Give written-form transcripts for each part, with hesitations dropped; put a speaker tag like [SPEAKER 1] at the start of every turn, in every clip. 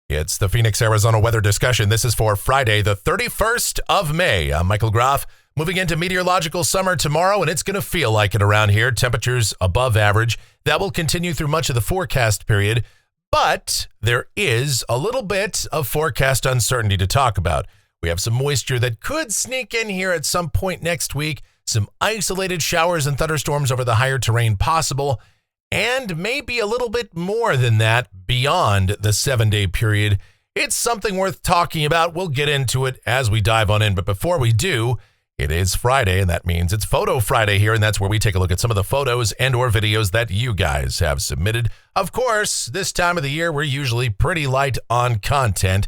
[SPEAKER 1] It's the Phoenix, Arizona weather discussion. This is for Friday, the 31st of May. I'm Michael Groff. Moving into meteorological summer tomorrow, and it's going to feel like it around here. Temperatures above average. That will continue through much of the forecast period, but there is a little bit of forecast uncertainty to talk about. We have some moisture that could sneak in here at some point next week, some isolated showers and thunderstorms over the higher terrain possible, and maybe a little bit more than that beyond the 7-day period. It's something worth talking about. We'll get into it as we dive on in, but before we do, it is Friday, and that means it's Photo Friday here, and that's where we take a look at some of the photos and or videos that you guys have submitted. Of course, this time of the year, we're usually pretty light on content.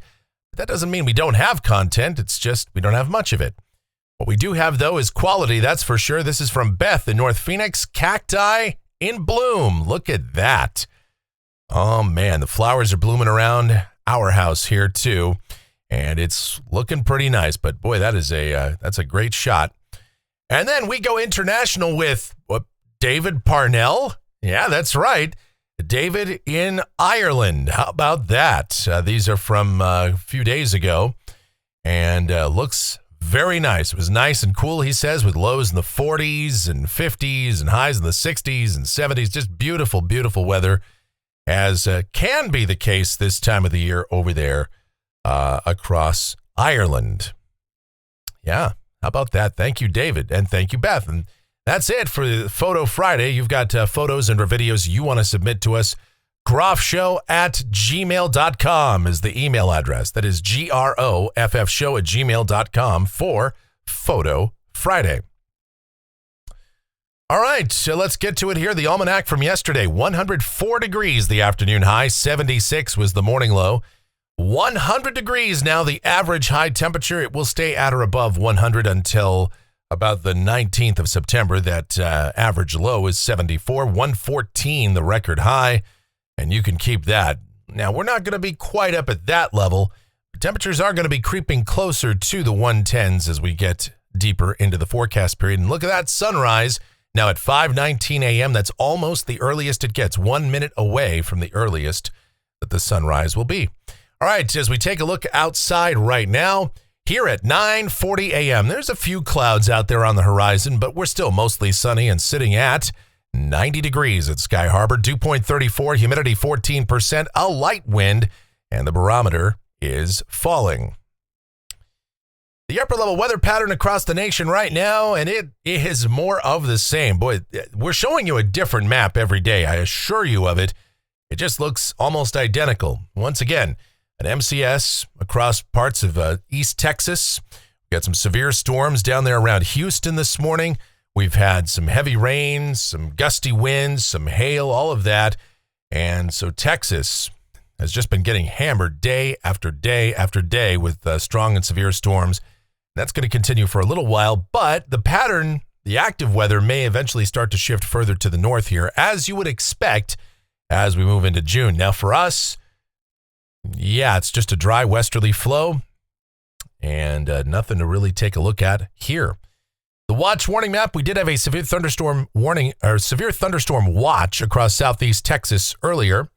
[SPEAKER 1] That doesn't mean we don't have content. It's just we don't have much of it. What we do have, though, is quality, that's for sure. This is from Beth in North Phoenix. Cacti in bloom. Look at that. Oh, man, the flowers are blooming around our house here, too. And it's looking pretty nice, but boy, that's a great shot. And then we go international with David Parnell. Yeah, that's right. David in Ireland. How about that? These are from a few days ago and looks very nice. It was nice and cool, he says, with lows in the 40s and 50s and highs in the 60s and 70s. Just beautiful, beautiful weather, as can be the case this time of the year over there. Across Ireland. Yeah, how about that? Thank you, David, and thank you, Beth. And that's it for Photo Friday. You've got photos and or videos you want to submit to us. groffshow@gmail.com is the email address. That is groffshow@gmail.com for Photo Friday. All right, so let's get to it here. The almanac from yesterday, 104 degrees the afternoon high, 76 was the morning low. 100 degrees now, the average high temperature. It will stay at or above 100 until about the 19th of September. That average low is 74, 114 the record high, and you can keep that. Now, we're not going to be quite up at that level. Temperatures are going to be creeping closer to the 110s as we get deeper into the forecast period. And look at that sunrise now at 5:19 a.m. That's almost the earliest it gets, 1 minute away from the earliest that the sunrise will be. All right, as we take a look outside right now, here at 9:40 a.m., there's a few clouds out there on the horizon, but we're still mostly sunny and sitting at 90 degrees at Sky Harbor, dew point 34, humidity 14%, a light wind, and the barometer is falling. The upper level weather pattern across the nation right now, and it is more of the same. Boy, we're showing you a different map every day. I assure you of it. It just looks almost identical. Once again, an MCS across parts of East Texas. We got some severe storms down there around Houston this morning. We've had some heavy rain, some gusty winds, some hail, all of that. And so Texas has just been getting hammered day after day after day with strong and severe storms. That's going to continue for a little while, but the pattern, the active weather, may eventually start to shift further to the north here, as you would expect as we move into June. Now for us, yeah, it's just a dry westerly flow and nothing to really take a look at here. The watch warning map, we did have a severe thunderstorm warning or severe thunderstorm watch across southeast Texas earlier,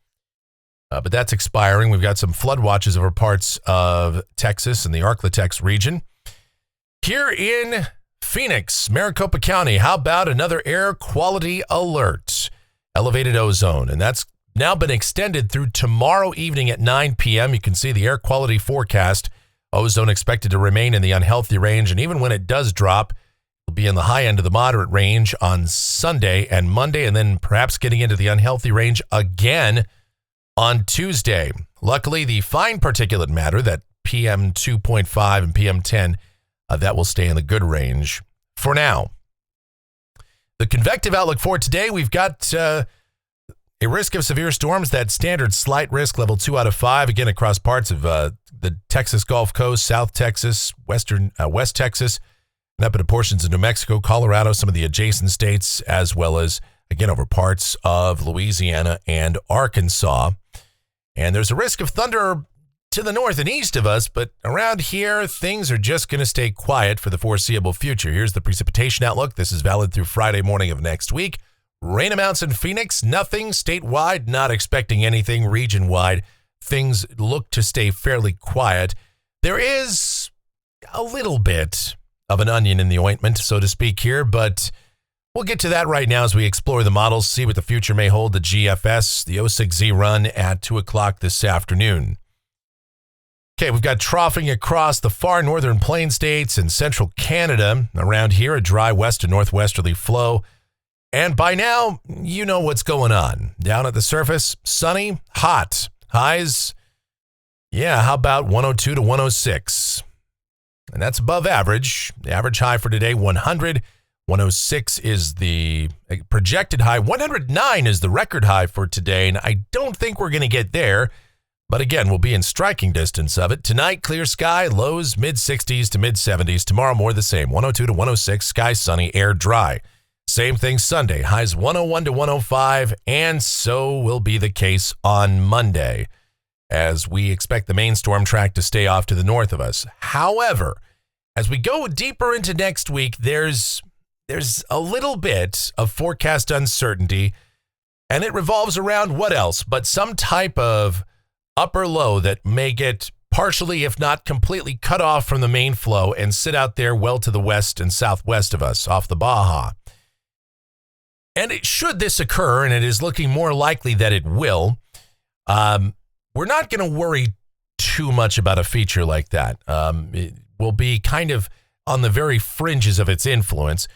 [SPEAKER 1] but that's expiring. We've got some flood watches over parts of Texas and the Arklatex region. Here in Phoenix, Maricopa County, how about another air quality alert? Elevated ozone, and that's now been extended through tomorrow evening at 9 p.m. You can see the air quality forecast. Ozone expected to remain in the unhealthy range, and even when it does drop, it'll be in the high end of the moderate range on Sunday and Monday, and then perhaps getting into the unhealthy range again on Tuesday. Luckily, the fine particulate matter, that PM 2.5 and PM 10, that will stay in the good range for now. The convective outlook for today, we've got a risk of severe storms, that standard slight risk, level 2 out of 5, again across parts of the Texas Gulf Coast, South Texas, West Texas, and up into portions of New Mexico, Colorado, some of the adjacent states, as well as, again, over parts of Louisiana and Arkansas. And there's a risk of thunder to the north and east of us, but around here, things are just going to stay quiet for the foreseeable future. Here's the precipitation outlook. This is valid through Friday morning of next week. Rain amounts in Phoenix, nothing statewide, not expecting anything region-wide. things look to stay fairly quiet. There is a little bit of an onion in the ointment, so to speak here, but we'll get to that right now as we explore the models, see what the future may hold. The GFS, the 06Z run at 2 o'clock this afternoon. Okay, we've got troughing across the far northern plain states and central Canada. Around here, a dry west to northwesterly flow. And by now, you know what's going on. Down at the surface, sunny, hot. Highs, how about 102 to 106? And that's above average. The average high for today, 100. 106 is the projected high. 109 is the record high for today, and I don't think we're going to get there. But again, we'll be in striking distance of it. Tonight, clear sky, lows mid-60s to mid-70s. Tomorrow, more the same, 102 to 106, sky sunny, air dry. Same thing Sunday, highs 101 to 105, and so will be the case on Monday, as we expect the main storm track to stay off to the north of us. However, as we go deeper into next week, there's a little bit of forecast uncertainty, and it revolves around what else but some type of upper low that may get partially, if not completely, cut off from the main flow and sit out there well to the west and southwest of us off the Baja. And should this occur, and it is looking more likely that it will, we're not going to worry too much about a feature like that. It will be kind of on the very fringes of its influence,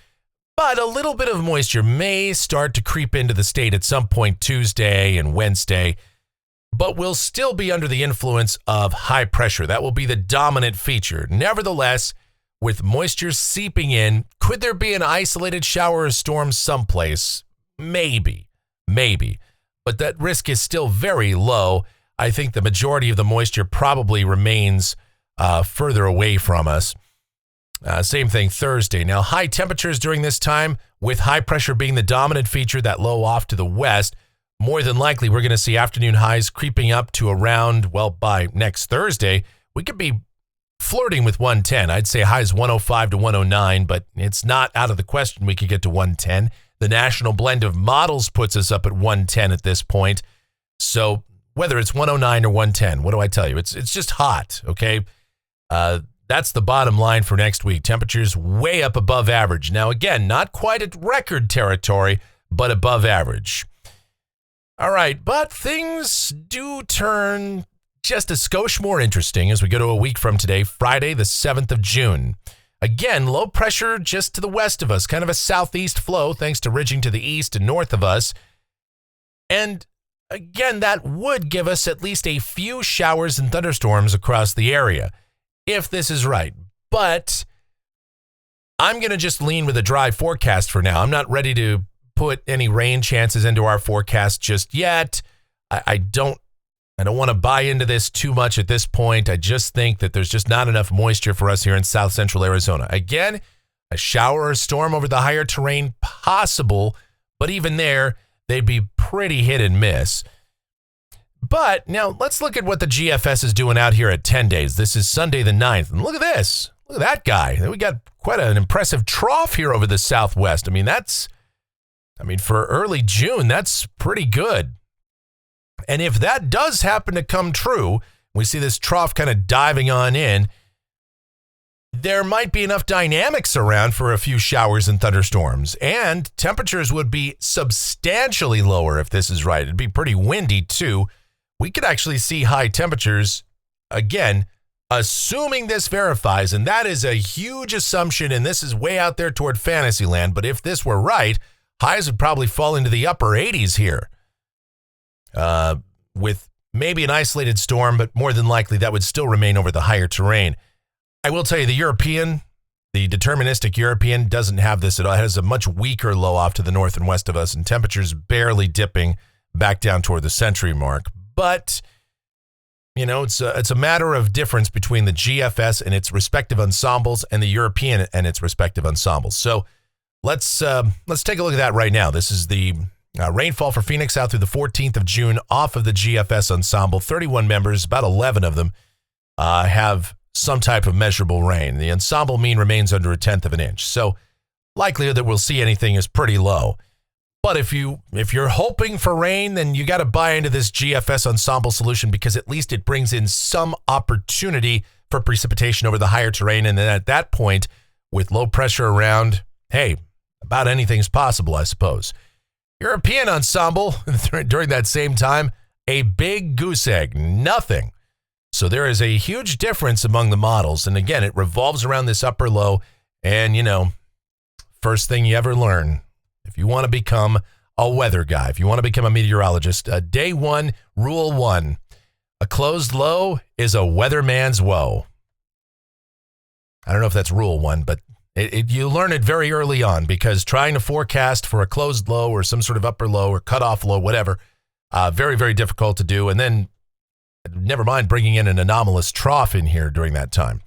[SPEAKER 1] but a little bit of moisture may start to creep into the state at some point Tuesday and Wednesday, but we'll still be under the influence of high pressure. That will be the dominant feature. Nevertheless, with moisture seeping in, could there be an isolated shower or storm someplace? Maybe. But that risk is still very low. I think the majority of the moisture probably remains further away from us. Same thing Thursday. Now, high temperatures during this time, with high pressure being the dominant feature, that low off to the west, more than likely we're going to see afternoon highs creeping up to around, by next Thursday, we could be flirting with 110. I'd say highs 105 to 109, but it's not out of the question we could get to 110. The national blend of models puts us up at 110 at this point. So whether it's 109 or 110, what do I tell you? It's just hot, okay? That's the bottom line for next week. Temperatures way up above average. Now, again, not quite at record territory, but above average. All right, but things do turn just a skosh more interesting as we go to a week from today, Friday, the 7th of June. Again, low pressure just to the west of us, kind of a southeast flow thanks to ridging to the east and north of us. And again, that would give us at least a few showers and thunderstorms across the area, if this is right. But I'm going to just lean with a dry forecast for now. I'm not ready to put any rain chances into our forecast just yet. I don't want to buy into this too much at this point. I just think that there's just not enough moisture for us here in south central Arizona. Again, a shower or storm over the higher terrain possible, but even there, they'd be pretty hit and miss. But now let's look at what the GFS is doing out here at 10 days. This is Sunday the 9th. And look at this. Look at that guy. We got quite an impressive trough here over the southwest. For early June, that's pretty good. And if that does happen to come true, we see this trough kind of diving on in, there might be enough dynamics around for a few showers and thunderstorms. And temperatures would be substantially lower if this is right. It'd be pretty windy too. We could actually see high temperatures, again, assuming this verifies. And that is a huge assumption, and this is way out there toward fantasy land. But if this were right, highs would probably fall into the upper 80s here, with maybe an isolated storm, but more than likely that would still remain over the higher terrain. I will tell you, the deterministic European doesn't have this at all. It has a much weaker low off to the north and west of us, and temperatures barely dipping back down toward the century mark. But, it's a matter of difference between the GFS and its respective ensembles and the European and its respective ensembles. So let's take a look at that right now. This is the rainfall for Phoenix out through the 14th of June off of the GFS ensemble. 31 members, about 11 of them have some type of measurable rain. The ensemble mean remains under 1/10 of an inch. So likelihood that we'll see anything is pretty low. But if you're hoping for rain, then you got to buy into this GFS ensemble solution because at least it brings in some opportunity for precipitation over the higher terrain. And then at that point, with low pressure around, hey, about anything's possible, I suppose. European ensemble, during that same time, a big goose egg, nothing. So there is a huge difference among the models. And again, it revolves around this upper low. And, first thing you ever learn, if you want to become a weather guy, if you want to become a meteorologist, day one, rule one, a closed low is a weatherman's woe. I don't know if that's rule one, but you learn it very early on because trying to forecast for a closed low or some sort of upper low or cutoff low, whatever, very, very difficult to do. And then never mind bringing in an anomalous trough in here during that time.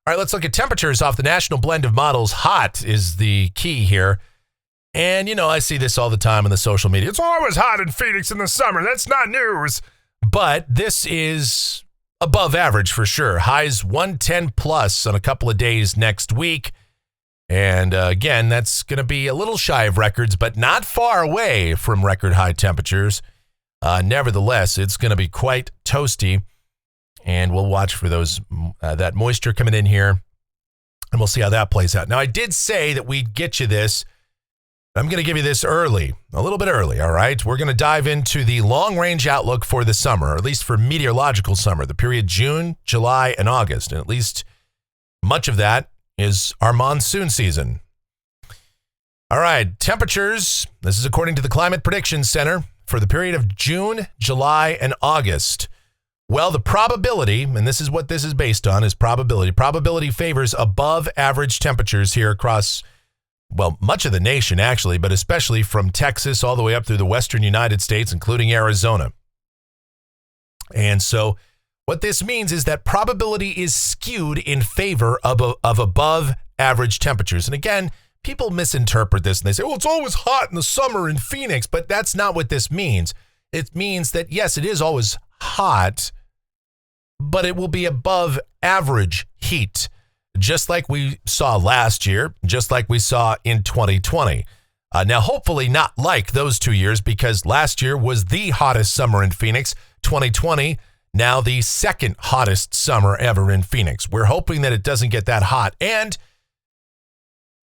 [SPEAKER 1] All right, let's look at temperatures off the national blend of models. Hot is the key here. And, I see this all the time on the social media. It's always hot in Phoenix in the summer. That's not news. But this is above average for sure. Highs 110 plus on a couple of days next week. And again, that's going to be a little shy of records, but not far away from record high temperatures. Nevertheless, it's going to be quite toasty. And we'll watch for that moisture coming in here. And we'll see how that plays out. Now, I did say that we'd get you this. I'm going to give you this early, a little bit early, all right? We're going to dive into the long-range outlook for the summer, or at least for meteorological summer, the period June, July, and August. And at least much of that is our monsoon season. All right, temperatures. This is according to the Climate Prediction Center for the period of June, July, and August. Well, the probability, and this is what this is based on, is probability. Probability favors above average temperatures here across much of the nation, actually, but especially from Texas all the way up through the western United States, including Arizona. And so what this means is that probability is skewed in favor of above average temperatures. And again, people misinterpret this and they say, well, it's always hot in the summer in Phoenix, but that's not what this means. It means that, yes, it is always hot, but it will be above average heat. Just like we saw last year, just like we saw in 2020. Now, hopefully not like those 2 years because last year was the hottest summer in Phoenix. 2020, now the second hottest summer ever in Phoenix. We're hoping that it doesn't get that hot. And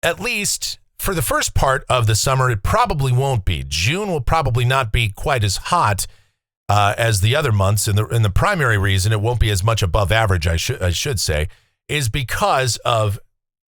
[SPEAKER 1] at least for the first part of the summer, it probably won't be. June will probably not be quite as hot as the other months. And the primary reason it won't be as much above average, I should say, is because of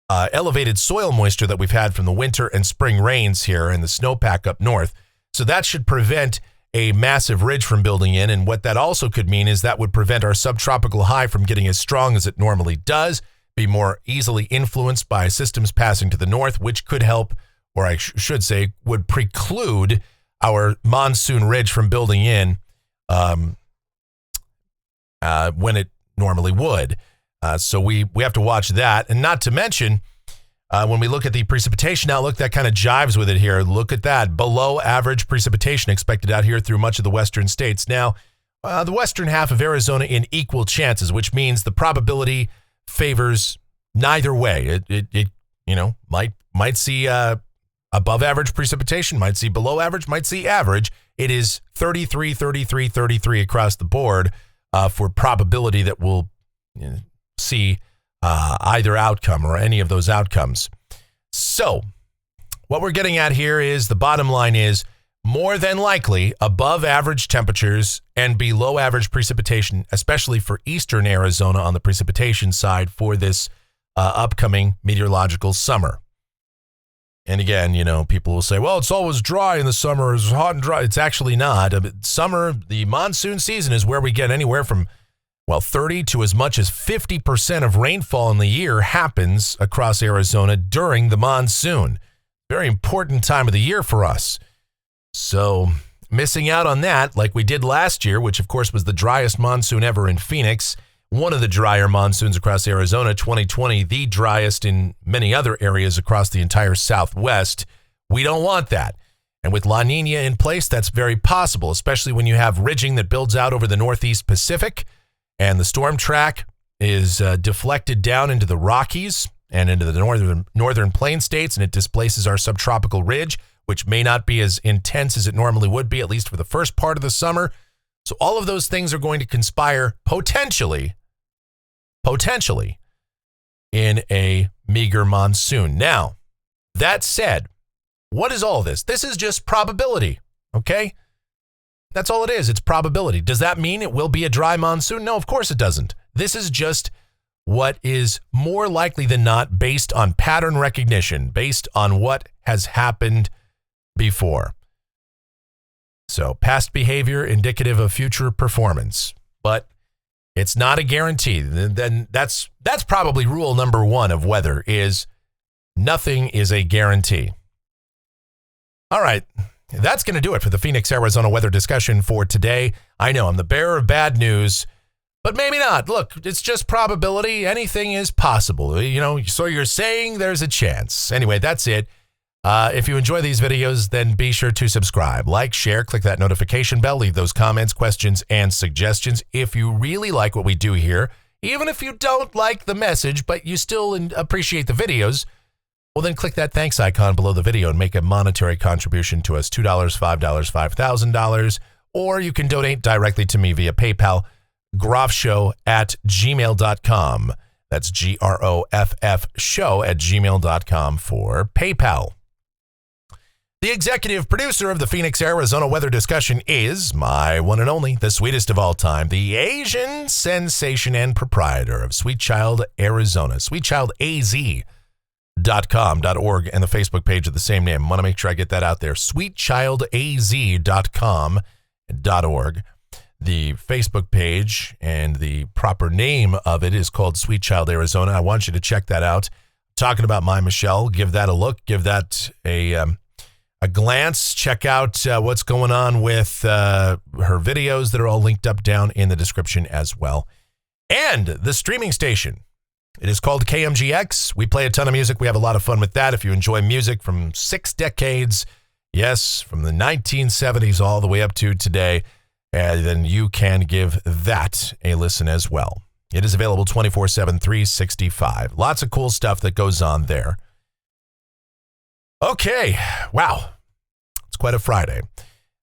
[SPEAKER 1] elevated soil moisture that we've had from the winter and spring rains here and the snowpack up north. So that should prevent a massive ridge from building in. And what that also could mean is that would prevent our subtropical high from getting as strong as it normally does, be more easily influenced by systems passing to the north, which could help, or I should say, would preclude our monsoon ridge from building in when it normally would. So we have to watch that. And not to mention, when we look at the precipitation outlook, that kind of jives with it here. Look at that. Below average precipitation expected out here through much of the western states. Now, the western half of Arizona in equal chances, which means the probability favors neither way. It might see above average precipitation, might see below average, might see average. It is 33, 33, 33 across the board for probability that we'll see either outcome or any of those outcomes. So what we're getting at here is the bottom line is more than likely above average temperatures and below average precipitation, especially for eastern Arizona on the precipitation side for this upcoming meteorological summer. And again, people will say, well, it's always dry in the summer. It's hot and dry. It's actually not. Summer, the monsoon season is where we get anywhere from 30 to as much as 50% of rainfall in the year happens across Arizona during the monsoon. Very important time of the year for us. So missing out on that, like we did last year, which of course was the driest monsoon ever in Phoenix, one of the drier monsoons across Arizona, 2020, the driest in many other areas across the entire Southwest. We don't want that. And with La Nina in place, that's very possible, especially when you have ridging that builds out over the Northeast Pacific. And the storm track is deflected down into the Rockies and into the northern plain states, and it displaces our subtropical ridge, which may not be as intense as it normally would be, at least for the first part of the summer. So all of those things are going to conspire potentially in a meager monsoon. Now, that said, what is all this? This is just probability, okay? That's all it is. It's probability. Does that mean it will be a dry monsoon? No, of course it doesn't. This is just what is more likely than not based on pattern recognition, based on what has happened before. So past behavior indicative of future performance, but it's not a guarantee. Then that's probably rule number one of weather is nothing is a guarantee. All right, that's going to do it for the Phoenix, Arizona weather discussion for today. I know I'm the bearer of bad news, but maybe not. Look, it's just probability. Anything is possible. You know, so you're saying there's a chance. Anyway, that's it. If you enjoy these videos, then be sure to subscribe, like, share, click that notification bell, leave those comments, questions, and suggestions. If you really like what we do here, even if you don't like the message, but you still appreciate the videos, well, then click that thanks icon below the video and make a monetary contribution to us, $2, $5, $5,000, or you can donate directly to me via PayPal, groffshow@gmail.com. That's GROFF show@gmail.com for PayPal. The executive producer of the Phoenix, Arizona weather discussion is my one and only, the sweetest of all time, the Asian sensation and proprietor of Sweet Child Arizona, sweetchildaz.com.org, and the Facebook page of the same name. I want to make sure I get that out there, sweetchildaz.com.org. The Facebook page and the proper name of it is called Sweet Child Arizona. I want you to check that out. Talking about my Michelle, give that a look, give that a glance. Check out what's going on with her videos that are all linked up down in the description as well. And the streaming station. It is called KMGX. We play a ton of music. We have a lot of fun with that. If you enjoy music from 6 decades, yes, from the 1970s all the way up to today, then you can give that a listen as well. It is available 24/7, 365. Lots of cool stuff that goes on there. Okay, wow. It's quite a Friday.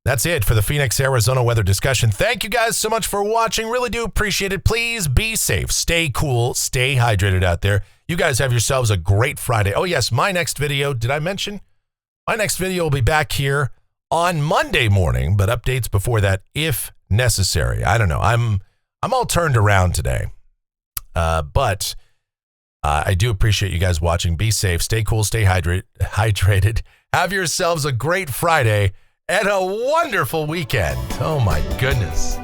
[SPEAKER 1] That's it for the Phoenix, Arizona weather discussion. Thank you guys so much for watching. Really do appreciate it. Please be safe, stay cool, stay hydrated out there. You guys have yourselves a great Friday. Oh yes, my next video, did I mention? My next video will be back here on Monday morning, but updates before that if necessary. I don't know. I'm all turned around today. But I do appreciate you guys watching. Be safe, stay cool, stay hydrated. Have yourselves a great Friday and a wonderful weekend. Oh my goodness.